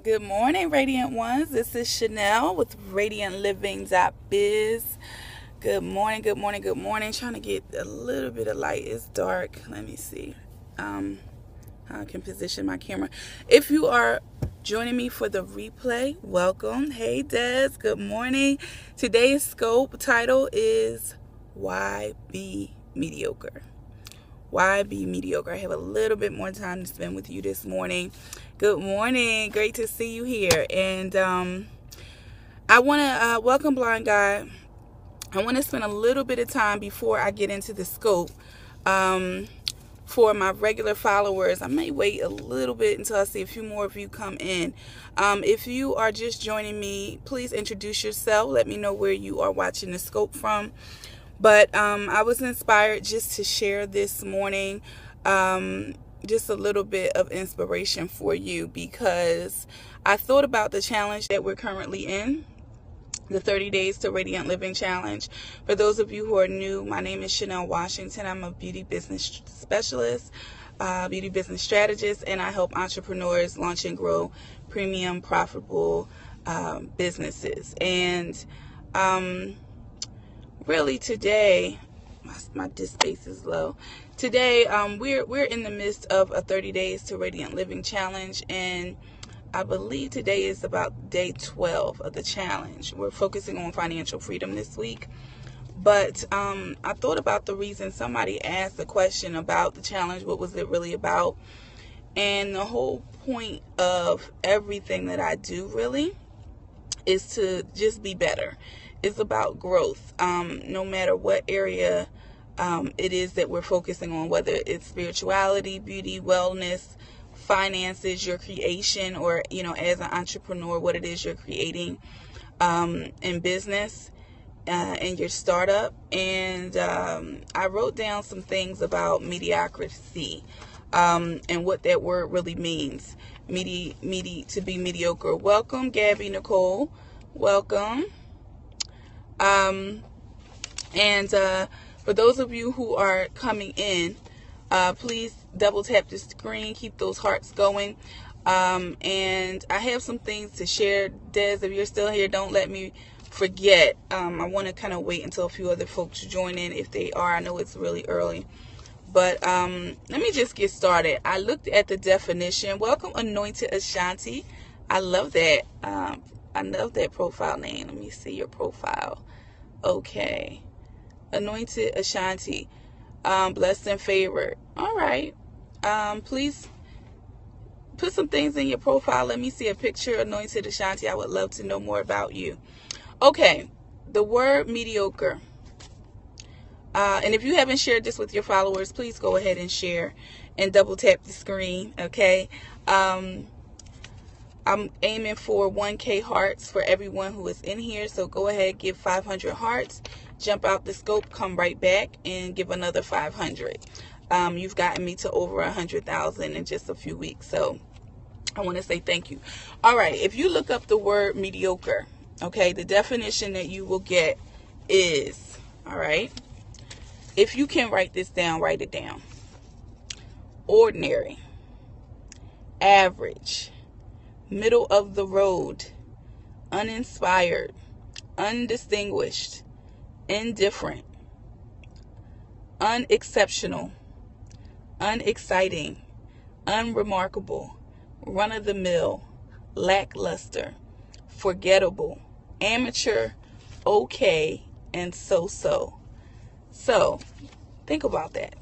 Good morning, Radiant Ones. This is Chanelle with RadiantLiving.biz. Good morning, good morning, good morning. Trying to get a little bit of light. It's dark. Let me see how I can position my camera. If you are joining me for the replay, welcome. Hey, Des. Good morning. Today's scope title is Why Be Mediocre? Why be mediocre? I have a little bit more time to spend with you this morning. Good morning. Great to see you here. And I want to welcome Blind Guy. I want to spend a little bit of time before I get into the scope for my regular followers. I may wait a little bit until I see a few more of you come in. If you are just joining me, please introduce yourself. Let me know where you are watching the scope from. But I was inspired just to share this morning just a little bit of inspiration for you, because I thought about the challenge that we're currently in, the 30 Days to Radiant Living Challenge. For those of you who are new, my name is Chanelle Washington. I'm a beauty business specialist, beauty business strategist, and I help entrepreneurs launch and grow premium, profitable businesses. And really today, my disk space is low. Today, we're in the midst of a 30 Days to Radiant Living Challenge, and I believe today is about day 12 of the challenge. We're focusing on financial freedom this week. But I thought about the reason somebody asked the question about the challenge. What was it really about? And the whole point of everything that I do really is to just be better. It's about growth, no matter what area it is that we're focusing on, whether it's spirituality, beauty, wellness, finances, your creation, or, as an entrepreneur, what it is you're creating in business, in your startup. And I wrote down some things about mediocrity and what that word really means. To be mediocre. Welcome, Gabby Nicole. Welcome. And for those of you who are coming in, please double tap the screen, keep those hearts going. And I have some things to share. Des, if you're still here, don't let me forget. I want to kind of wait until a few other folks join in if they are. I know it's really early. But let me just get started. I looked at the definition. Welcome, Anointed Ashanti. I love that. I love that profile name. Let me see your profile. Okay. Anointed Ashanti. Blessed and favored. All right. Please put some things in your profile. Let me see a picture. Anointed Ashanti. I would love to know more about you. Okay. The word mediocre. And if you haven't shared this with your followers, please go ahead and share and double tap the screen. Okay. I'm aiming for 1K hearts for everyone who is in here. So go ahead, give 500 hearts, jump out the scope, come right back and give another 500. You've gotten me to over 100,000 in just a few weeks. So I want to say thank you. All right. If you look up the word mediocre, okay, the definition that you will get is, all right, if you can write this down, write it down. Ordinary, average, middle of the road, uninspired, undistinguished, indifferent, unexceptional, unexciting, unremarkable, run-of-the-mill, lackluster, forgettable, amateur, okay, and so-so. So, think about that.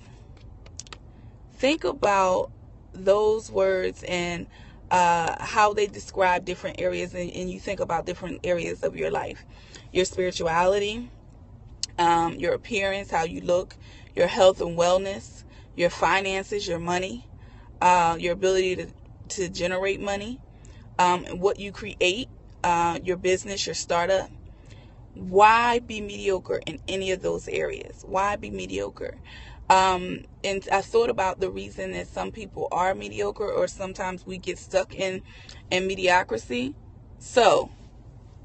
Think about those words and how they describe different areas, and you think about different areas of your life. Your spirituality, your appearance, how you look, your health and wellness, your finances, your money, your ability to generate money, what you create, your business, your startup. Why be mediocre in any of those areas? Why be mediocre? And I thought about the reason that some people are mediocre, or sometimes we get stuck in mediocrity. So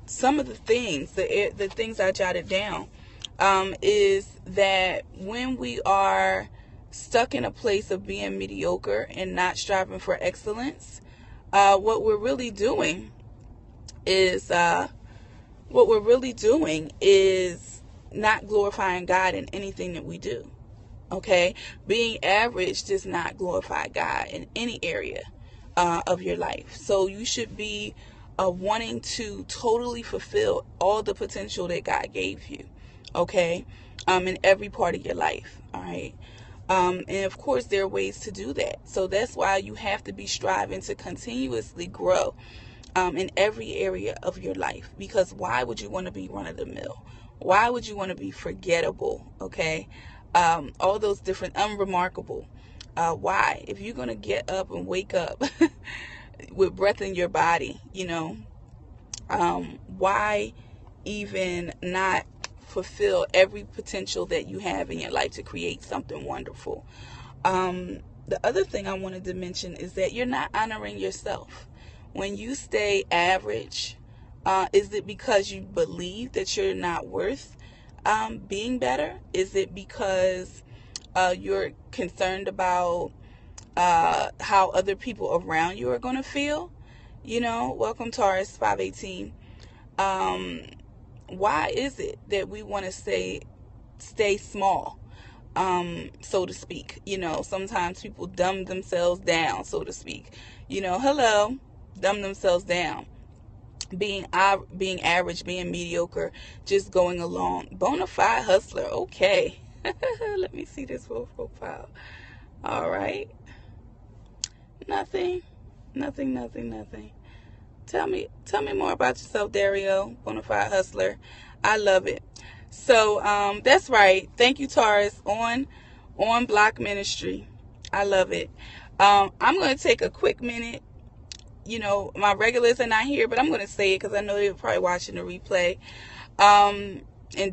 some of the things, the things I jotted down, is that when we are stuck in a place of being mediocre and not striving for excellence, what we're really doing is not glorifying God in anything that we do. Okay, being average does not glorify God in any area of your life. So you should be wanting to totally fulfill all the potential that God gave you. Okay, in every part of your life. All right. And of course, there are ways to do that. So that's why you have to be striving to continuously grow in every area of your life. Because why would you want to be run of the mill? Why would you want to be forgettable? Okay. All those different unremarkable. Why? If you're going to get up and wake up with breath in your body, why even not fulfill every potential that you have in your life to create something wonderful? The other thing I wanted to mention is that you're not honoring yourself. When you stay average, is it because you believe that you're not worth being better? Is it because you're concerned about how other people around you are going to feel? Welcome Taurus 518. Why is it that we want to stay small, so to speak? Sometimes people dumb themselves down, so to speak. Dumb themselves down. Being average, being mediocre, just going along. Bona fide hustler. Okay. Let me see this full profile. All right. Nothing. Tell me more about yourself, Dario. Bona fide hustler. I love it. So that's right. Thank you, Taurus, on Block Ministry. I love it. I'm going to take a quick minute. My regulars are not here, but I'm going to say it because I know they're probably watching the replay. And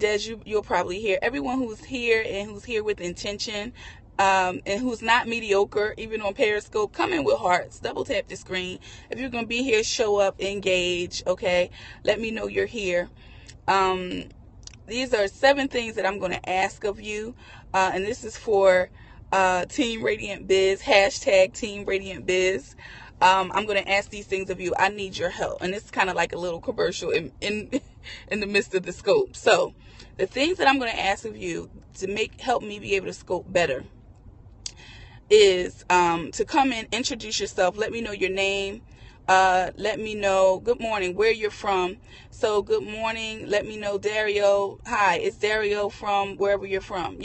Des, you'll probably hear everyone who's here and who's here with intention, and who's not mediocre, even on Periscope. Come in with hearts. Double tap the screen. If you're going to be here, show up, engage. Okay, let me know you're here. These are 7 things that I'm going to ask of you, and this is for Team Radiant Biz. # Team Radiant Biz. I'm going to ask these things of you. I need your help. And it's kind of like a little commercial in the midst of the scope. So the things that I'm going to ask of you to help me be able to scope better is to come in, introduce yourself. Let me know your name. Let me know, good morning, where you're from. So good morning. Let me know, Dario. Hi, it's Dario from wherever you're from.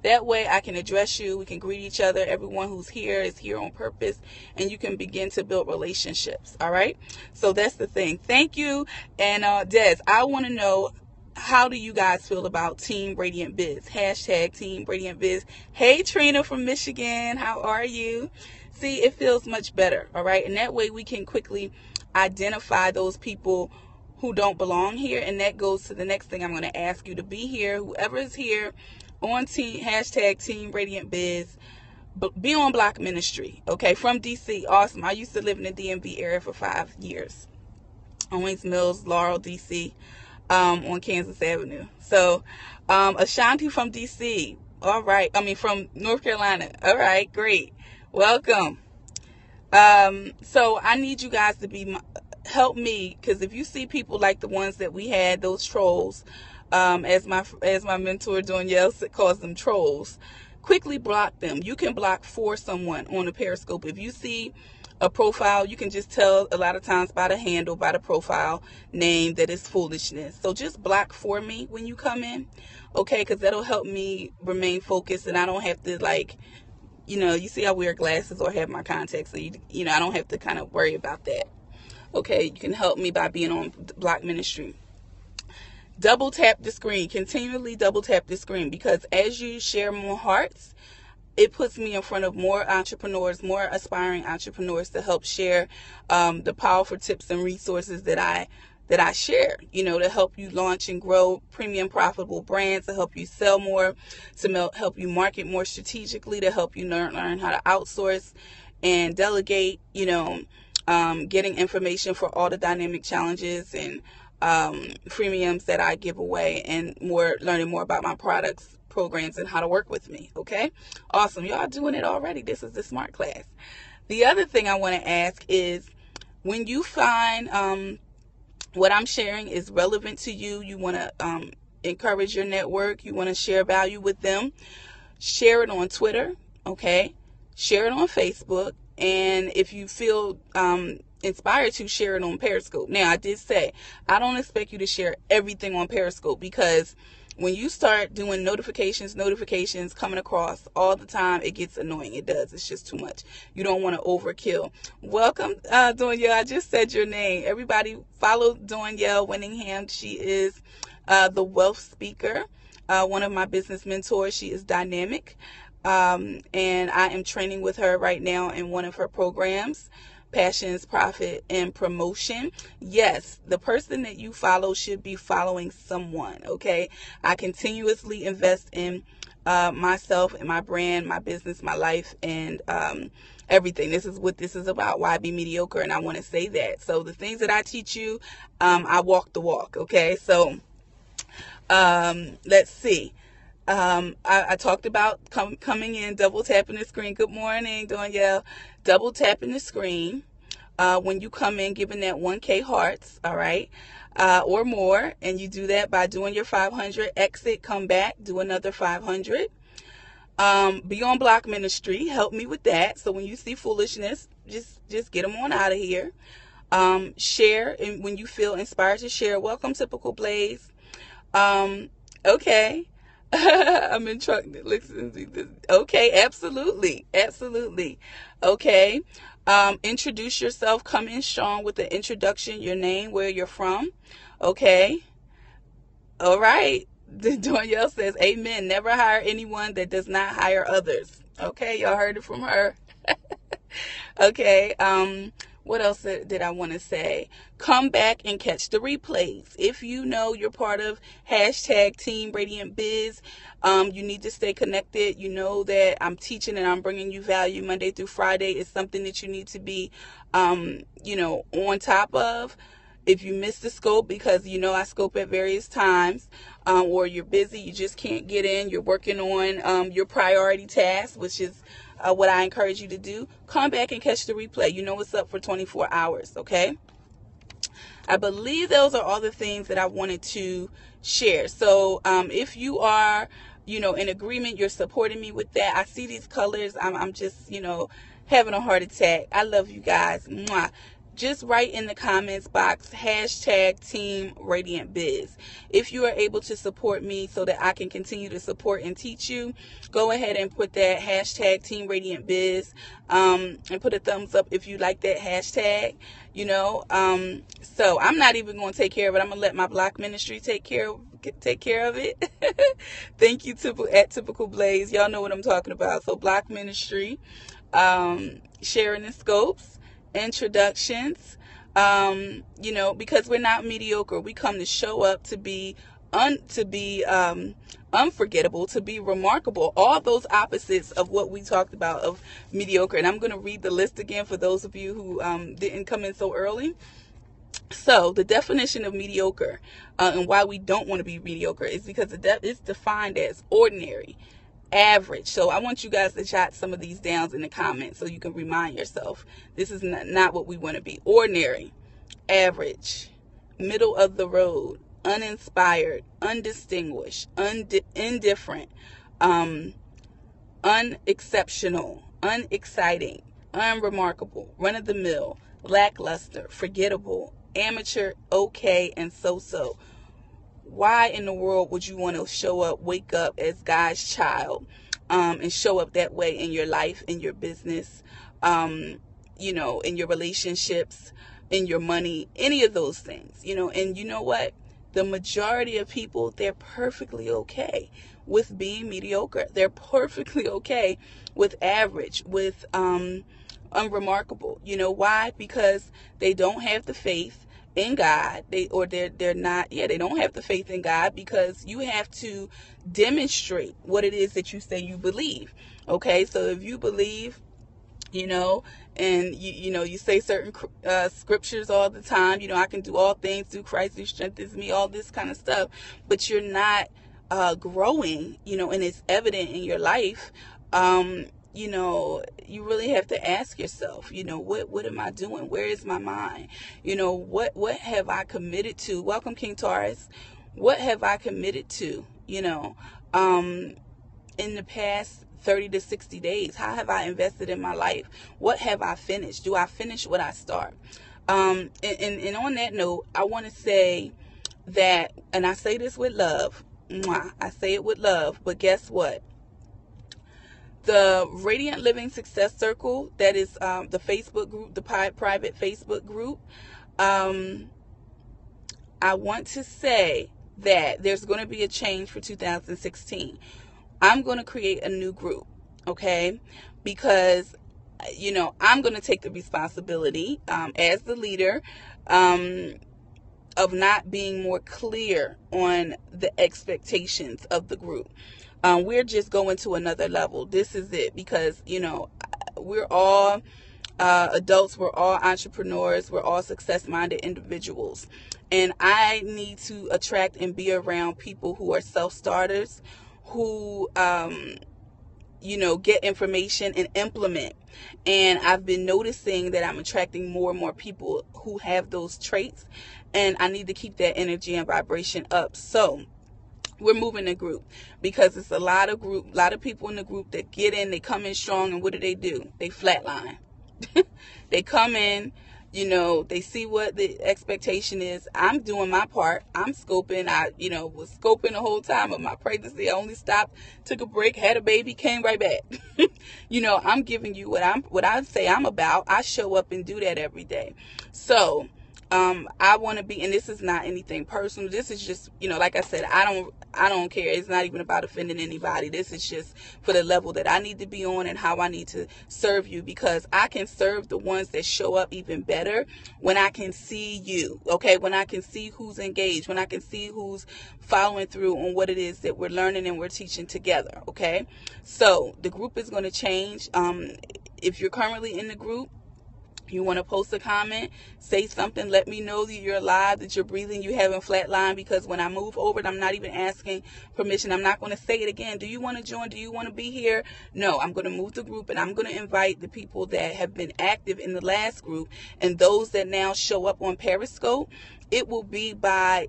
That way I can address you. We can greet each other. Everyone who's here is here on purpose, and you can begin to build relationships. All right. So that's the thing. Thank you. And Des, I want to know, how do you guys feel about Team Radiant Biz? # Team Radiant Biz. Hey, Trina from Michigan. How are you? See, it feels much better. All right. And that way we can quickly identify those people who don't belong here. And that goes to the next thing I'm going to ask you to be here. Whoever is here on team, # Team Radiant Biz, be on Block Ministry. Okay. From DC. Awesome. I used to live in the DMV area for 5 years. Owings Mills, Laurel, DC. On Kansas Avenue. So, Ashanti from DC. All right. From North Carolina. All right. Great. Welcome. So I need you guys to help me, because if you see people like the ones that we had, those trolls, as my mentor Danielle calls them, trolls, quickly block them. You can block for someone on a Periscope. If you see a profile, you can just tell a lot of times by the handle, by the profile name, that it's foolishness. So just block for me when you come in, okay? Because that'll help me remain focused, and I don't have to you see I wear glasses or have my contacts, so I don't have to kind of worry about that. Okay, you can help me by being on Block Ministry. Double tap the screen, continually double tap the screen, because as you share more hearts, it puts me in front of more entrepreneurs, more aspiring entrepreneurs, to help share the powerful tips and resources that I share, to help you launch and grow premium profitable brands, to help you sell more, to help you market more strategically, to help you learn how to outsource and delegate, getting information for all the dynamic challenges and freemiums that I give away, and learning more about my products, programs, and how to work with me. Okay, awesome. Y'all doing it already. This is the smart class. The other thing I want to ask is, when you find what I'm sharing is relevant to you, you want to encourage your network, you want to share value with them, share it on Twitter, okay? Share it on Facebook, and if you feel inspired to, share it on Periscope. Now, I did say, I don't expect you to share everything on Periscope, because when you start doing notifications coming across all the time, it gets annoying. It does. It's just too much. You don't want to overkill. Welcome, Danielle. I just said your name. Everybody follow Danielle Winningham. She is the wealth speaker, one of my business mentors. She is dynamic. And I am training with her right now in one of her programs, Passions, Profit, and Promotion. Yes, the person that you follow should be following someone, okay? I continuously invest in myself and my brand, my business, my life, and everything. This is what this is about. Why be mediocre? And I want to say that. So the things that I teach you, I walk the walk, okay? So let's see. I talked about coming in, double tapping the screen. Good morning, Danielle. Double tapping the screen when you come in, giving that 1K hearts, all right, or more. And you do that by doing your 500, exit, come back, do another 500. Be on block ministry. Help me with that. So when you see foolishness, just get them on out of here. Share, and when you feel inspired to share. Welcome, Typical Blaze. Okay. I'm in truck. Listen to this. Okay, absolutely. Okay. Introduce yourself. Come in strong with the introduction, your name, where you're from. Okay. All right. Danielle says, amen. Never hire anyone that does not hire others. Okay, y'all heard it from her. Okay. What else did I want to say? Come back and catch the replays. If you know you're part of hashtag Team Radiant Biz, you need to stay connected. You know that I'm teaching and I'm bringing you value Monday through Friday. It's something that you need to be, on top of. If you miss the scope, because I scope at various times, or you're busy, you just can't get in, you're working on your priority task, which is what I encourage you to do, come back and catch the replay. You know it's up for 24 hours, okay? I believe those are all the things that I wanted to share. So if you are, in agreement, you're supporting me with that. I see these colors. I'm just, having a heart attack. I love you guys. Mwah. Just write in the comments box, hashtag Team Radiant Biz. If you are able to support me so that I can continue to support and teach you, go ahead and put that hashtag Team Radiant Biz, and put a thumbs up if you like that hashtag, So I'm not even going to take care of it. I'm going to let my block ministry take care of it. Thank you, Typical Blaze. Y'all know what I'm talking about. So block ministry, sharing the scopes, introductions, because we're not mediocre. We come to show up to be unforgettable, to be remarkable, all those opposites of what we talked about of mediocre. And I'm going to read the list again for those of you who didn't come in so early. So the definition of mediocre, and why we don't want to be mediocre, is because it's defined as ordinary, average. So I want you guys to jot some of these down in the comments so you can remind yourself. This is not what we want to be. Ordinary, average, middle of the road, uninspired, undistinguished, indifferent, unexceptional, unexciting, unremarkable, run-of-the-mill, lackluster, forgettable, amateur, okay, and so-so. Why in the world would you want to wake up as God's child, and show up that way in your life, in your business, in your relationships, in your money, any of those things, and you know what? The majority of people, they're perfectly okay with being mediocre. They're perfectly okay with average, with unremarkable. You know why? Because they don't have the faith in God. They don't have the faith in God, because you have to demonstrate what it is that you say you believe. Okay, so if you believe, and you say certain scriptures all the time, I can do all things through Christ who strengthens me, all this kind of stuff, but you're not growing, and it's evident in your life, you really have to ask yourself, what am I doing? Where is my mind? What have I committed to? Welcome, King Taurus. What have I committed to, in the past 30 to 60 days? How have I invested in my life? What have I finished? Do I finish what I start? And on that note, I want to say that, and I say this with love, I say it with love, but guess what? The Radiant Living Success Circle, that is the Facebook group, the private Facebook group, I want to say that there's going to be a change for 2016. I'm going to create a new group, okay? Because, I'm going to take the responsibility as the leader of not being more clear on the expectations of the group. We're just going to another level. This is it, because, we're all adults, we're all entrepreneurs, we're all success-minded individuals. And I need to attract and be around people who are self-starters, who, get information and implement. And I've been noticing that I'm attracting more and more people who have those traits, and I need to keep that energy and vibration up. So we're moving the group, because it's a lot of people in the group that get in, they come in strong, and what do? They flatline. They come in, they see what the expectation is. I'm doing my part. I'm scoping. I, was scoping the whole time of my pregnancy. I only stopped, took a break, had a baby, came right back. I'm giving you what I say I'm about. I show up and do that every day. So, I want to be, and this is not anything personal. This is just, like I said, I don't care. It's not even about offending anybody. This is just for the level that I need to be on and how I need to serve you, because I can serve the ones that show up even better when I can see you, okay? When I can see who's engaged, when I can see who's following through on what it is that we're learning and we're teaching together, okay? So the group is going to change. If you're currently in the group, you want to post a comment, say something, let me know that you're alive, that you're breathing, you haven't flatlined, because when I move over it, I'm not even asking permission. I'm not going to say it again. Do you want to join? Do you want to be here? No, I'm going to move the group, and I'm going to invite the people that have been active in the last group and those that now show up on Periscope. It will be by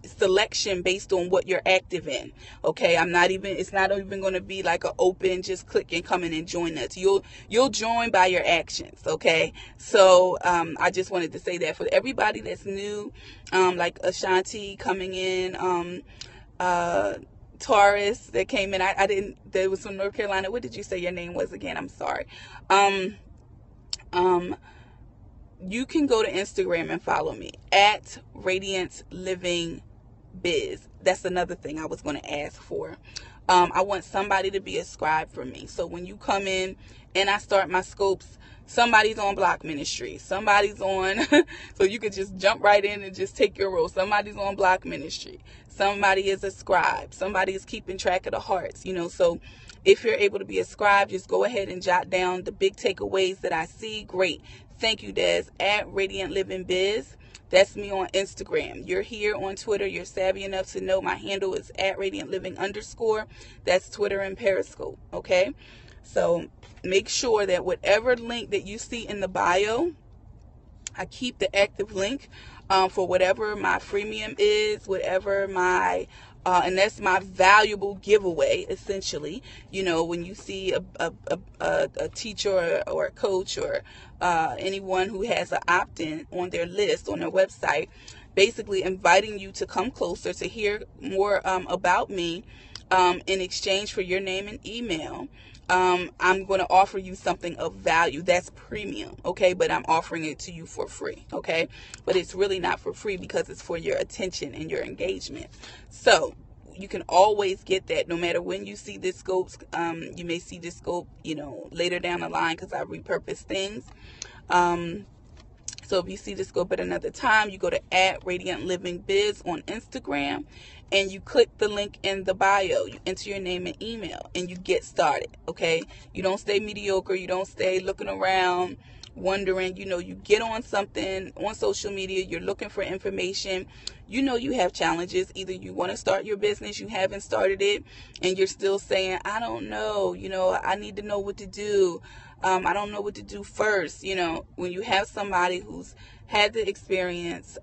selection based on what you're active in, okay? It's not even going to be like an open, just click and come in and join us. You'll join by your actions, okay? So I just wanted to say that for everybody that's new, like Ashanti coming in, Taurus that came in. There was from North Carolina. What did you say your name was again? I'm sorry. You can go to Instagram and follow me at Radiance Living Biz. That's another thing I was going to ask for. I want somebody to be a scribe for me. So when you come in and I start my scopes, somebody's on block ministry. Somebody's on, so you could just jump right in and just take your role. Somebody's on block ministry. Somebody is a scribe. Somebody is keeping track of the hearts, So if you're able to be a scribe, just go ahead and jot down the big takeaways that I see. Great. Thank you, Des. At Radiant Living Biz. That's me on Instagram. You're here on Twitter. You're savvy enough to know my handle is at Radiant Living _. That's Twitter and Periscope. Okay. So make sure that whatever link that you see in the bio, I keep the active link for whatever my freemium is, whatever my and that's my valuable giveaway, essentially. When you see a teacher or a coach or anyone who has an opt-in on their list, on their website, basically inviting you to come closer to hear more about me in exchange for your name and email. I'm going to offer you something of value that's premium, okay? But I'm offering it to you for free, okay? But it's really not for free because it's for your attention and your engagement. So you can always get that no matter when you see this scopes. You may see this scope, later down the line because I repurpose things. So if you see the scope at another time, you go to at Radiant Living Biz on Instagram and you click the link in the bio. You enter your name and email and you get started, okay? You don't stay mediocre. You don't stay looking around wondering, you get on something on social media, you're looking for information, you have challenges. Either you want to start your business, you haven't started it, and you're still saying, I don't know, I need to know what to do. I don't know what to do first. When you have somebody who's had the experience,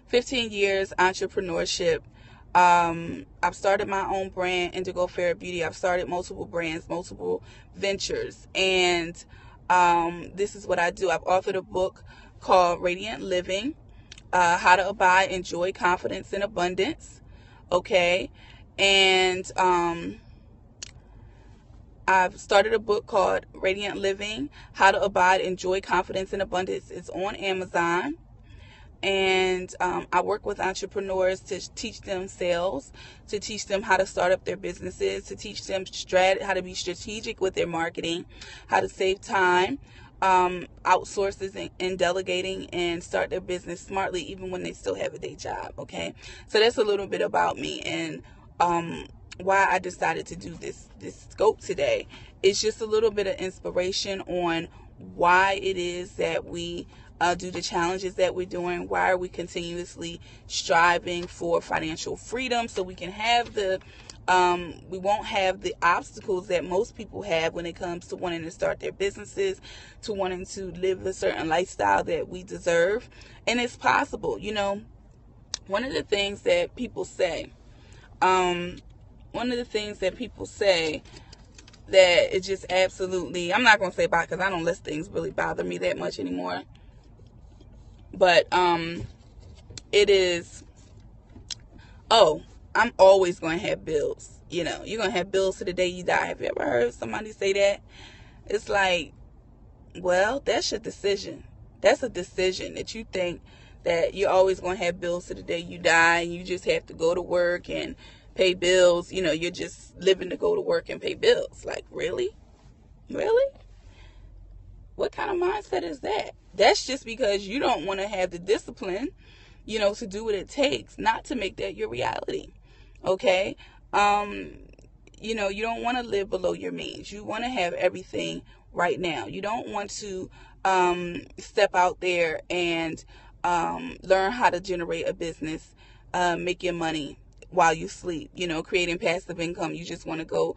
15 years entrepreneurship. I've started my own brand, Indigo Fair Beauty. I've started multiple brands, multiple ventures, and this is what I do. I've authored a book called Radiant Living, How to Abide in Joy, Confidence, and Abundance. Okay, and I've started a book called Radiant Living, How to Abide in Joy, Confidence, and Abundance. It's on Amazon. And I work with entrepreneurs to teach them sales, to teach them how to start up their businesses, to teach them how to be strategic with their marketing, how to save time, outsources and delegating, and start their business smartly even when they still have a day job. Okay, so that's a little bit about me and why I decided to do this scope today. It's just a little bit of inspiration on why it is that we do the challenges that we're doing. Why are we continuously striving for financial freedom so we can have we won't have the obstacles that most people have when it comes to wanting to start their businesses, to wanting to live a certain lifestyle that we deserve. And it's possible. One of the things that people say, that it just absolutely, I'm not going to say about, because I don't let things really bother me that much anymore. But it is, I'm always going to have bills. You're going to have bills to the day you die. Have you ever heard somebody say that? It's like, well, that's your decision. That's a decision that you think that you're always going to have bills to the day you die, and you just have to go to work and pay bills. You're just living to go to work and pay bills. Like, really? Really? What kind of mindset is that? That's just because you don't want to have the discipline, to do what it takes not to make that your reality. Okay? You don't want to live below your means. You want to have everything right now. You don't want to step out there and learn how to generate a business, make your money while you sleep, creating passive income. You just want to go,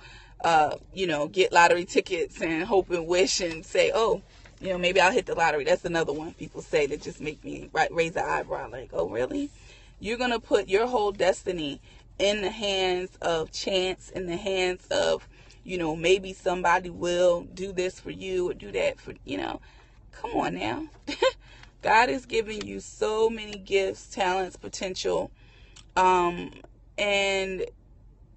get lottery tickets and hope and wish and say, maybe I'll hit the lottery. That's another one people say that just make me raise the eyebrow. Like, oh, really? You're going to put your whole destiny in the hands of chance, in the hands of, maybe somebody will do this for you or do that for, come on now. God is giving you so many gifts, talents, potential, and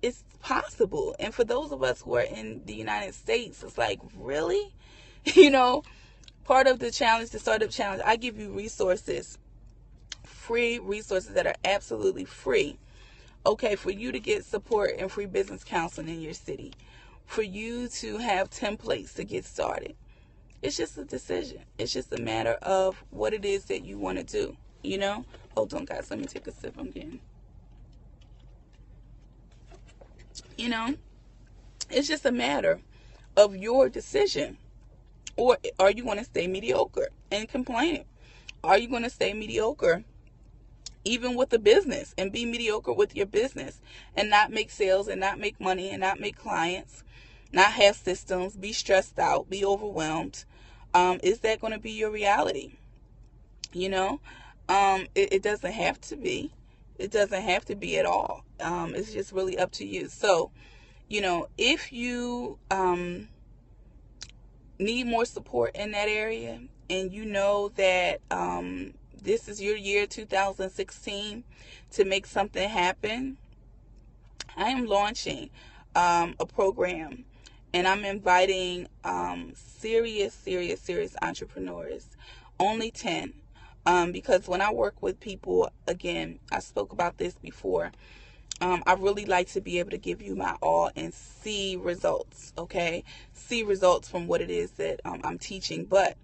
it's possible. And for those of us who are in the United States, it's like, really? Part of the challenge, the startup challenge, I give you resources, free resources that are absolutely free. Okay, for you to get support and free business counseling in your city, for you to have templates to get started. It's just a decision. It's just a matter of what it is that you want to do. Hold on, guys. Let me take a sip. I'm getting. It's just a matter of your decision. Or are you going to stay mediocre and complain? Are you going to stay mediocre even with the business and be mediocre with your business and not make sales and not make money and not make clients, not have systems, be stressed out, be overwhelmed? Is that going to be your reality? It doesn't have to be. It doesn't have to be at all. It's just really up to you. So, if you need more support in that area, and that this is your year 2016 to make something happen, I am launching a program, and I'm inviting serious entrepreneurs, only 10, because when I work with people, again, I spoke about this before, I really like to be able to give you my all and see results, okay? See results from what it is that I'm teaching. But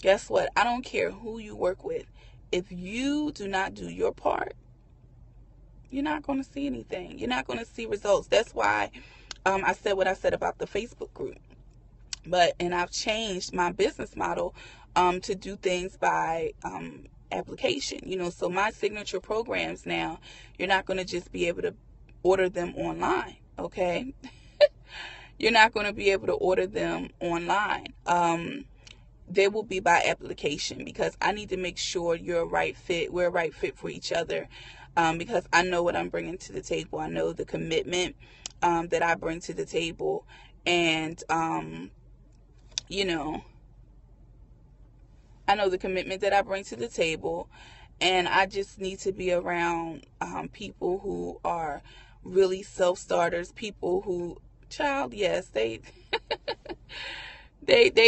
guess what? I don't care who you work with. If you do not do your part, you're not going to see anything. You're not going to see results. That's why I said what I said about the Facebook group. And I've changed my business model to do things by application. So my signature programs now, you're not going to just be able to order them online, okay? You're not going to be able to order them online. They will be by application, because I need to make sure you're a right fit. We're a right fit for each other, because I know what I'm bringing to the table. I know the commitment that I bring to the table, and I know the commitment that I bring to the table, and I just need to be around people who are really self-starters, people who, yes, they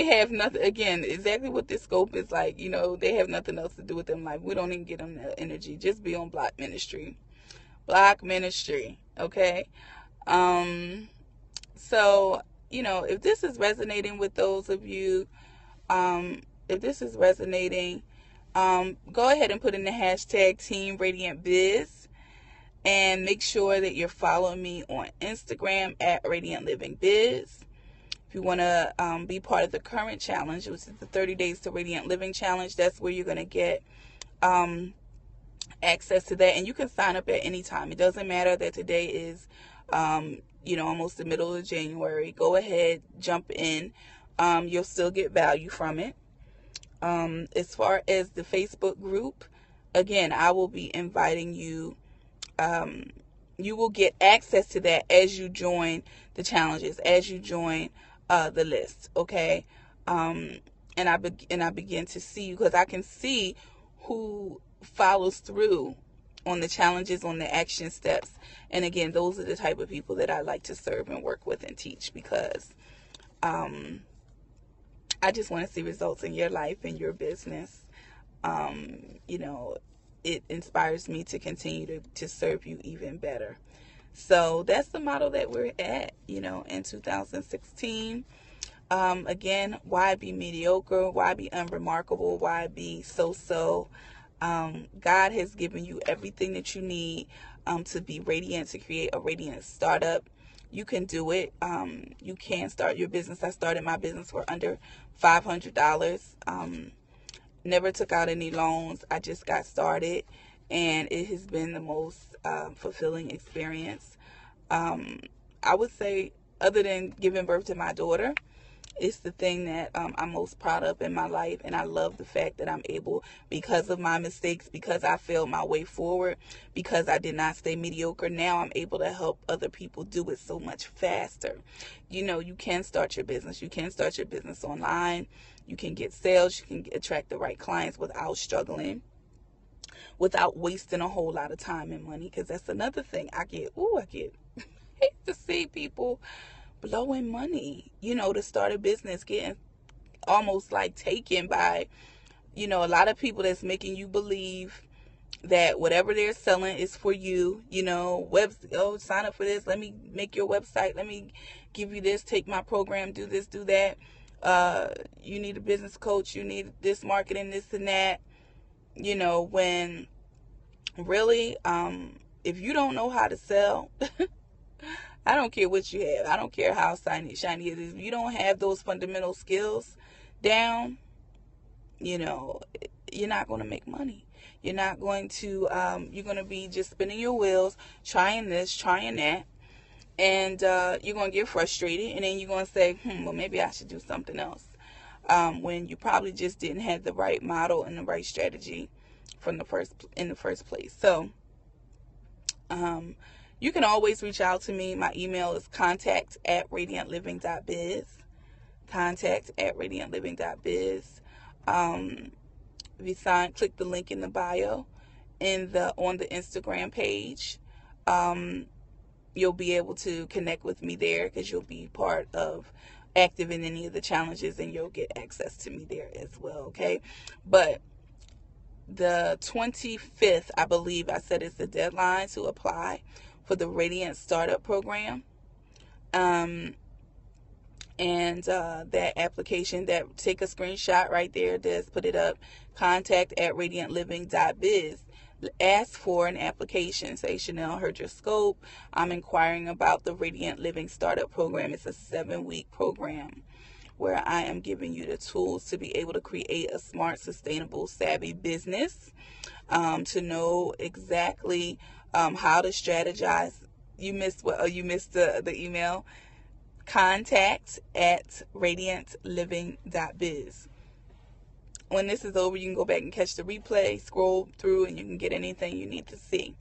have nothing, again, exactly what this scope is like, they have nothing else to do with them life. We don't even get them the energy. Just be on block ministry. Block ministry, okay? So, if this is resonating with those of you, if this is resonating, go ahead and put in the hashtag Team Radiant Biz, and make sure that you're following me on Instagram at Radiant Living Biz. If you want to be part of the current challenge, which is the 30 Days to Radiant Living Challenge, that's where you're going to get access to that. And you can sign up at any time. It doesn't matter that today is, almost the middle of January. Go ahead, jump in. You'll still get value from it. As far as the Facebook group, again, I will be inviting you. You will get access to that as you join the challenges, as you join the list, okay? And I begin to see you, because I can see who follows through on the challenges, on the action steps. And again, those are the type of people that I like to serve and work with and teach, because I just want to see results in your life and your business. It inspires me to continue to serve you even better. So that's the model that we're at, in 2016. Again, why be mediocre? Why be unremarkable? Why be so-so? God has given you everything that you need to be radiant, to create a radiant startup. You can do it. You can start your business. I started my business for under $500. Never took out any loans. I just got started, and it has been the most fulfilling experience. I would say, other than giving birth to my daughter, it's the thing that I'm most proud of in my life. And I love the fact that I'm able, because of my mistakes, because I failed my way forward, because I did not stay mediocre, now I'm able to help other people do it so much faster. You can start your business. You can start your business online. You can get sales. You can attract the right clients without struggling, without wasting a whole lot of time and money. Because that's another thing. I get hate to see people blowing money, to start a business, getting almost like taken by, a lot of people that's making you believe that whatever they're selling is for you, sign up for this. Let me make your website. Let me give you this, take my program, do this, do that. You need a business coach. You need this marketing, this and that, when really, if you don't know how to sell, I don't care what you have. I don't care how shiny it is. If you don't have those fundamental skills down, you're not going to make money. You're not going to, you're going to be just spinning your wheels, trying this, trying that. And you're going to get frustrated. And then you're going to say, well, maybe I should do something else. When you probably just didn't have the right model and the right strategy in the first place. So, you can always reach out to me. My email is contact@radiantliving.biz. Contact@radiantliving.biz. If you click the link in the bio on the Instagram page. You'll be able to connect with me there, because you'll be part of active in any of the challenges, and you'll get access to me there as well. Okay. But the 25th, I believe I said, is the deadline to apply for the Radiance Startup Program. And that application, that take a screenshot right there, does put it up, contact@radiantliving.biz. Ask for an application. Say, Chanelle, heard your scope. I'm inquiring about the Radiant Living Startup Program. It's a 7-week program where I am giving you the tools to be able to create a smart, sustainable, savvy business, to know exactly how to strategize. You missed what? Oh, you missed the email. contact@radiantliving.biz. When this is over, you can go back and catch the replay, scroll through, and you can get anything you need to see.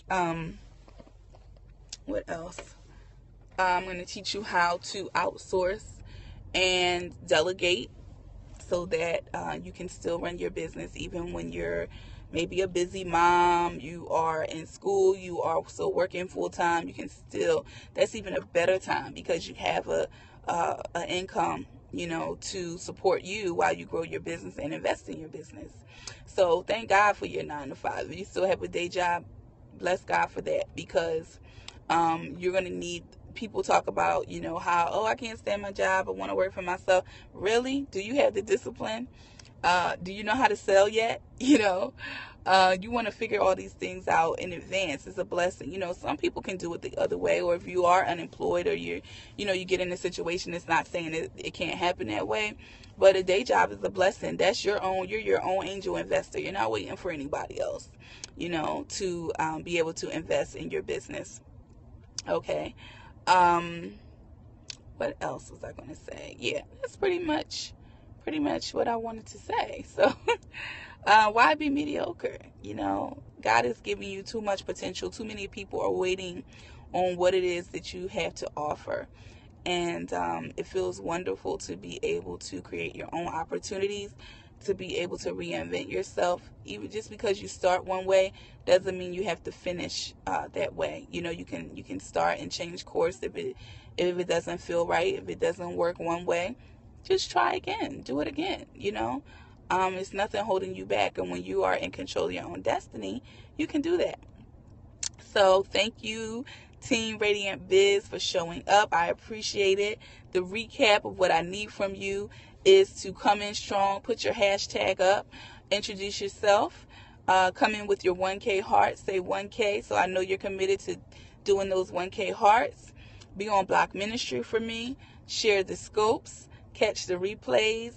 What else? I'm going to teach you how to outsource and delegate so that you can still run your business even when you're maybe a busy mom, you are in school, you are still working full time. You can still, that's even a better time because you have a income, to support you while you grow your business and invest in your business. So thank God for your 9 to 5. If you still have a day job, bless God for that, because you're going to need. People talk about, how, oh, I can't stand my job, I want to work for myself. Really? Do you have the discipline? Do you know how to sell yet? You want to figure all these things out in advance. It's a blessing. Some people can do it the other way, or if you are unemployed, or you get in a situation, it's not saying it can't happen that way, but a day job is a blessing. That's you're your own angel investor. You're not waiting for anybody else, to be able to invest in your business. Okay. What else was I going to say? Yeah, that's pretty much what I wanted to say. So, why be mediocre? God is giving you too much potential. Too many people are waiting on what it is that you have to offer. And it feels wonderful to be able to create your own opportunities, to be able to reinvent yourself. Even just because you start one way doesn't mean you have to finish that way. You can start and change course if it doesn't feel right, if it doesn't work one way. Just try again, do it again. It's nothing holding you back, and when you are in control of your own destiny, you can do that. So thank you, Team Radiant Biz, for showing up. I appreciate it. The recap of what I need from you is to come in strong, put your hashtag up, introduce yourself, come in with your 1K heart, say 1K, so I know you're committed to doing those 1K hearts. Be on Block Ministry for me, share the scopes, catch the replays,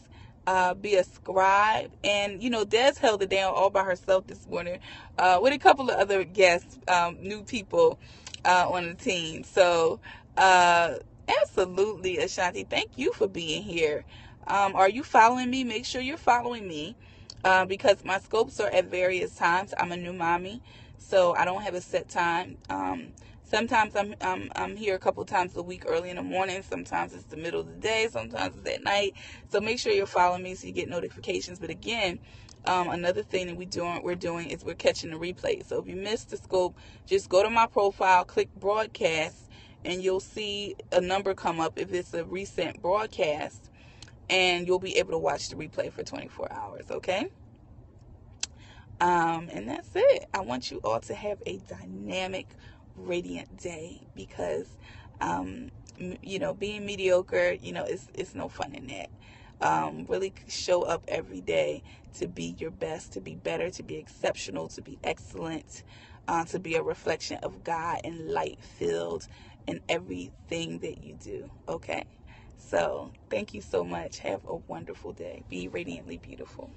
be a scribe. And Des held it down all by herself this morning with a couple of other guests, new people on the team. So absolutely, Ashanti, thank you for being here. Are you following me? Make sure you're following me, because my scopes are at various times. I'm a new mommy, so I don't have a set time. Sometimes I'm here a couple times a week, early in the morning. Sometimes it's the middle of the day. Sometimes it's at night. So make sure you're following me so you get notifications. But again, another thing that we're doing is we're catching the replay. So if you missed the scope, just go to my profile, click broadcast, and you'll see a number come up if it's a recent broadcast, and you'll be able to watch the replay for 24 hours. Okay. And that's it. I want you all to have a dynamic, radiant day, because being mediocre, it's no fun in that. Really show up every day to be your best, to be better, to be exceptional, to be excellent, to be a reflection of God and light filled in everything that you do. Okay, so thank you so much. Have a wonderful day. Be radiantly beautiful.